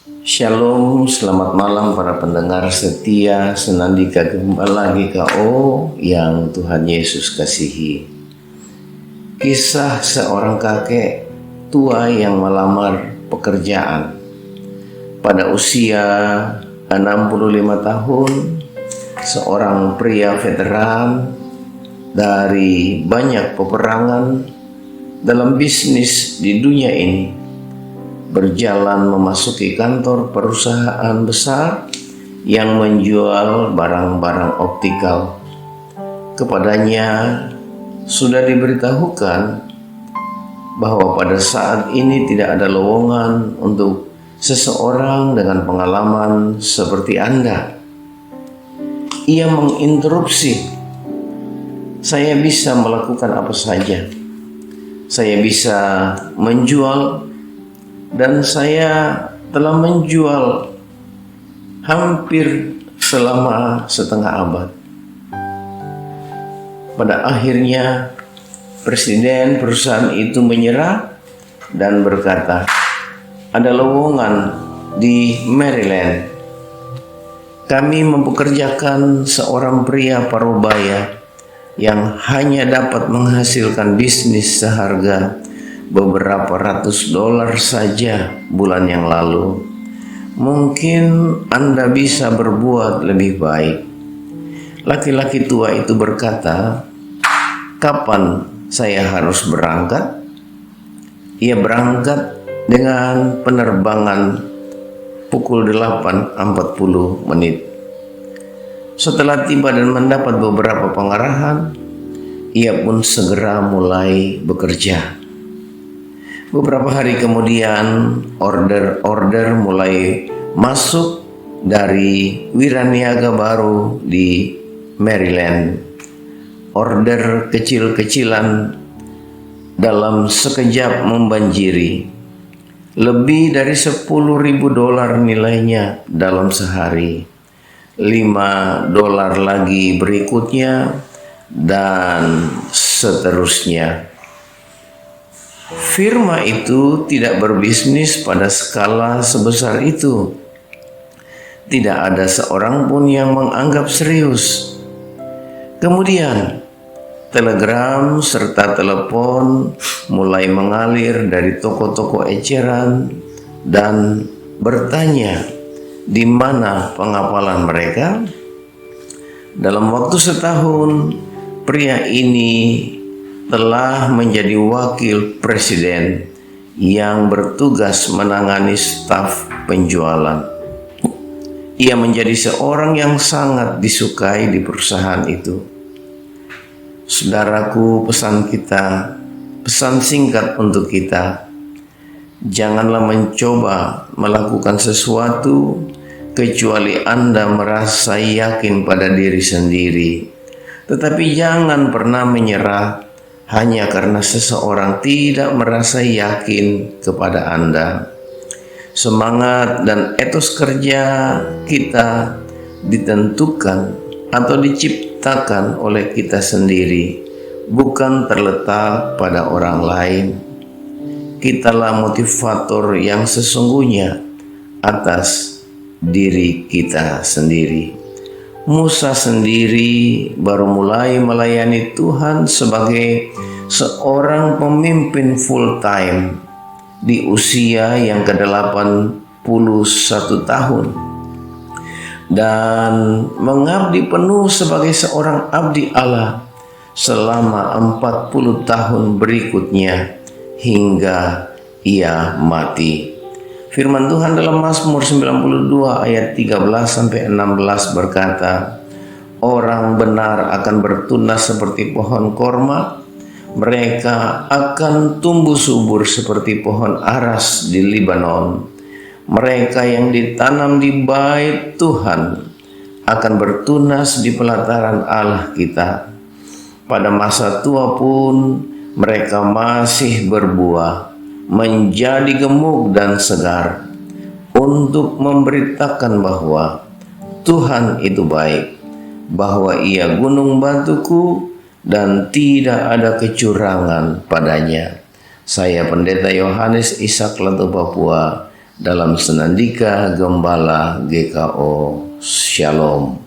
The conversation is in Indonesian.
Shalom, selamat malam para pendengar setia. Senandika kembali lagi KO yang Tuhan Yesus kasihi. Kisah seorang kakek tua yang melamar pekerjaan. Pada usia 65 tahun, seorang pria veteran dari banyak peperangan dalam bisnis di dunia ini berjalan memasuki kantor perusahaan besar yang menjual barang-barang optikal. Kepadanya sudah diberitahukan bahwa pada saat ini tidak ada lowongan untuk seseorang dengan pengalaman seperti Anda. Ia menginterupsi, "Saya bisa melakukan apa saja. Saya bisa menjual dan saya telah menjual hampir selama setengah abad." Pada akhirnya presiden perusahaan itu menyerah dan berkata, "Ada lowongan di Maryland. Kami mempekerjakan seorang pria parubaya yang hanya dapat menghasilkan bisnis seharga beberapa ratus dolar saja bulan yang lalu. Mungkin Anda bisa berbuat lebih baik." Laki-laki tua itu berkata, "Kapan saya harus berangkat?" Ia berangkat dengan penerbangan pukul 8.40. Setelah tiba dan mendapat beberapa pengarahan, ia pun segera mulai bekerja. Beberapa hari kemudian, order mulai masuk dari wiraniaga baru di Maryland. Order kecil-kecilan dalam sekejap membanjiri. Lebih dari 10.000 dolar nilainya dalam sehari. 5 dolar lagi berikutnya, dan seterusnya. Firma itu tidak berbisnis pada skala sebesar itu. Tidak ada seorang pun yang menganggap serius. Kemudian, telegram serta telepon mulai mengalir dari toko-toko eceran dan bertanya di mana pengapalan mereka. Dalam waktu setahun, pria ini telah menjadi wakil presiden yang bertugas menangani staf penjualan. Ia menjadi seorang yang sangat disukai di perusahaan itu. Saudaraku, pesan singkat untuk kita. Janganlah mencoba melakukan sesuatu kecuali Anda merasa yakin pada diri sendiri. Tetapi jangan pernah menyerah hanya karena seseorang tidak merasa yakin kepada Anda. Semangat dan etos kerja kita ditentukan atau diciptakan oleh kita sendiri, bukan terletak pada orang lain. Kitalah motivator yang sesungguhnya atas diri kita sendiri. Musa sendiri baru mulai melayani Tuhan sebagai seorang pemimpin full time di usia yang ke-81 tahun dan mengabdi penuh sebagai seorang abdi Allah selama 40 tahun berikutnya hingga ia mati. Firman Tuhan dalam Mazmur 92 ayat 13-16 berkata, "Orang benar akan bertunas seperti pohon korma, mereka akan tumbuh subur seperti pohon aras di Libanon. Mereka yang ditanam di bait Tuhan akan bertunas di pelataran Allah kita. Pada masa tua pun mereka masih berbuah, menjadi gemuk dan segar, untuk memberitakan bahwa Tuhan itu baik, bahwa Ia gunung batuku dan tidak ada kecurangan padanya." Saya Pendeta Yohanes Ishak Lato Papua dalam Senandika Gembala GKO. Shalom.